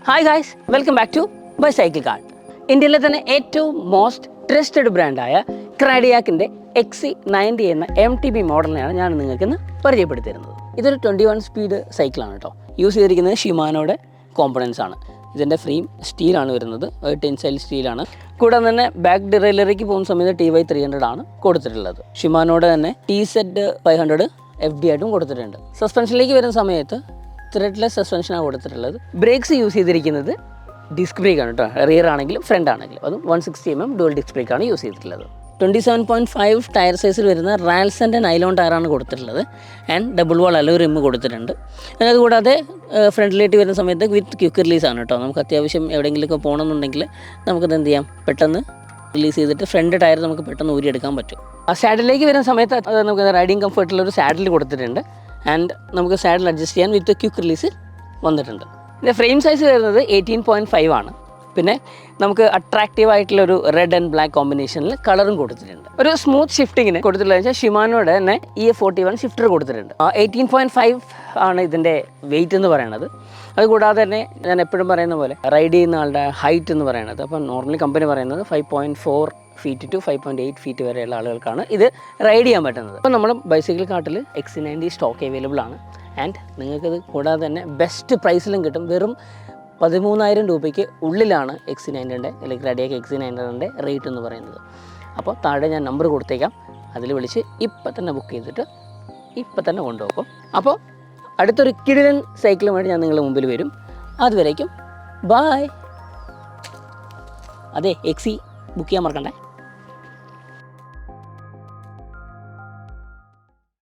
Hi guys, welcome back to bicycle card. ഇന്ത്യയിലെ തന്നെ ഏറ്റവും മോസ്റ്റ് ട്രസ്റ്റഡ് ബ്രാൻഡായ ക്രാഡിയാക്കിൻ്റെ XC90 എന്ന MTB മോഡലിനെയാണ് ഞാൻ നിങ്ങൾക്ക് ഇന്ന് പരിചയപ്പെടുത്തിയിരുന്നത്. ഇതൊരു 21 സ്പീഡ് സൈക്കിളാണ് കേട്ടോ. യൂസ് ചെയ്തിരിക്കുന്നത് ഷിമാനോയുടെ കോമ്പണൻസ് ആണ്. ഇതിൻ്റെ ഫ്രെയിം സ്റ്റീലാണ് വരുന്നത്, ടെൻസൈൽ സ്റ്റീലാണ്. കൂടാതെ തന്നെ ബാക്ക് ഡിറൈലറിക്ക് പോകുന്ന സമയത്ത് TY300 ആണ് കൊടുത്തിട്ടുള്ളത്. ഷിമാനോയുടെ തന്നെ TZ500 FD ആയിട്ടും കൊടുത്തിട്ടുണ്ട്. സസ്പെൻഷനിലേക്ക് വരുന്ന സമയത്ത് ത്രെഡ്ലെസ് സസ്പെൻഷനാണ് കൊടുത്തിട്ടുള്ളത്. ബ്രേക്സ് യൂസ് ചെയ്തിരിക്കുന്നത് ഡിസ്ക് ബ്രേക്കാണ് കേട്ടോ. റിയർ ആണെങ്കിലും ഫ്രണ്ട് ആണെങ്കിലും അതും 160mm ഡുവൽ ഡിസ്ക് ബ്രേക്കാണ് യൂസ് ചെയ്തിട്ടുള്ളത്. 27.5 ടയർ സൈസിൽ വരുന്ന റാൽസൻ്റെ നൈലോൺ ടയറാണ് കൊടുത്തിട്ടുള്ളത്. ആൻഡ് ഡബിൾ വാൾ അലോയ് റിം കൊടുത്തിട്ടുണ്ട്. അതുകൂടാതെ ഫ്രണ്ടിലേക്ക് വരുന്ന സമയത്ത് വിത്ത് ക്വിക്ക് റിലീസാണ് കേട്ടോ. നമുക്ക് അത്യാവശ്യം എവിടെയെങ്കിലുമൊക്കെ പോകണമെന്നുണ്ടെങ്കിൽ നമുക്കത് എന്ത് ചെയ്യാം, പെട്ടെന്ന് റിലീസ് ചെയ്തിട്ട് ഫ്രണ്ട് ടയർ നമുക്ക് പെട്ടെന്ന് ഊരിയെടുക്കാൻ പറ്റും. ആ സാഡിലേക്ക് വരുന്ന സമയത്ത് നമുക്ക് റൈഡിങ് കംഫർട്ടുള്ളൊരു സാഡിൽ കൊടുത്തിട്ടുണ്ട്. ആൻഡ് നമുക്ക് സാഡിൽ അഡ്ജസ്റ്റ് ചെയ്യാൻ വിത്ത് ക്വിക്ക് റിലീസ് വന്നിട്ടുണ്ട്. ഇതിൻ്റെ ഫ്രെയിം സൈസ് വരുന്നത് 18.5 ആണ്. പിന്നെ നമുക്ക് അട്രാക്റ്റീവ് ആയിട്ടുള്ളൊരു റെഡ് ആൻഡ് ബ്ലാക്ക് കോമ്പിനേഷനിൽ കളറും കൊടുത്തിട്ടുണ്ട്. ഒരു സ്മൂത്ത് ഷിഫ്റ്റിങ്ങിന് കൊടുത്തിട്ടുള്ളത് വെച്ചാൽ ഷിമാനോയുടെ തന്നെ EF41 ഷിഫ്റ്റർ കൊടുത്തിട്ടുണ്ട്. 18.5 ആണ് ഇതിൻ്റെ വെയിറ്റ് എന്ന് പറയുന്നത്. അതുകൂടാതെ തന്നെ ഞാൻ എപ്പോഴും പറയുന്ന പോലെ റൈഡ് ചെയ്യുന്ന ആളുടെ ഹൈറ്റ് എന്ന് പറയുന്നത്, അപ്പം നോർമലി കമ്പനി പറയുന്നത് 5.4 ഫീറ്റ് ടു 5.8 ഫീറ്റ് വരെയുള്ള ആളുകൾക്കാണ് ഇത് റൈഡ് ചെയ്യാൻ പറ്റുന്നത്. അപ്പോൾ നമ്മുടെ ബൈസൈക്കിൾ കാർട്ടിൽ XC90 സ്റ്റോക്ക് അവൈലബിൾ ആണ്. ആൻഡ് നിങ്ങൾക്കത് കൂടാതെ തന്നെ ബെസ്റ്റ് പ്രൈസിലും കിട്ടും. വെറും 13,000 രൂപയ്ക്ക് ഉള്ളിലാണ് XC90 അല്ലെങ്കിൽ ക്രാഡിയാക്ക് XC90 റേറ്റ് എന്ന് പറയുന്നത്. അപ്പോൾ താഴെ ഞാൻ നമ്പർ കൊടുത്തേക്കാം, അതിൽ വിളിച്ച് ഇപ്പം തന്നെ ബുക്ക് ചെയ്തിട്ട് ഇപ്പം തന്നെ കൊണ്ടുപോകും. അപ്പോൾ അടുത്തൊരു കിടിലൻ സൈക്കിളുമായിട്ട് ഞാൻ നിങ്ങളുടെ മുമ്പിൽ വരും. അതുവരേക്കും ബായ്. അതെ, XC ബുക്ക് ചെയ്യാൻ മറക്കണ്ടേ.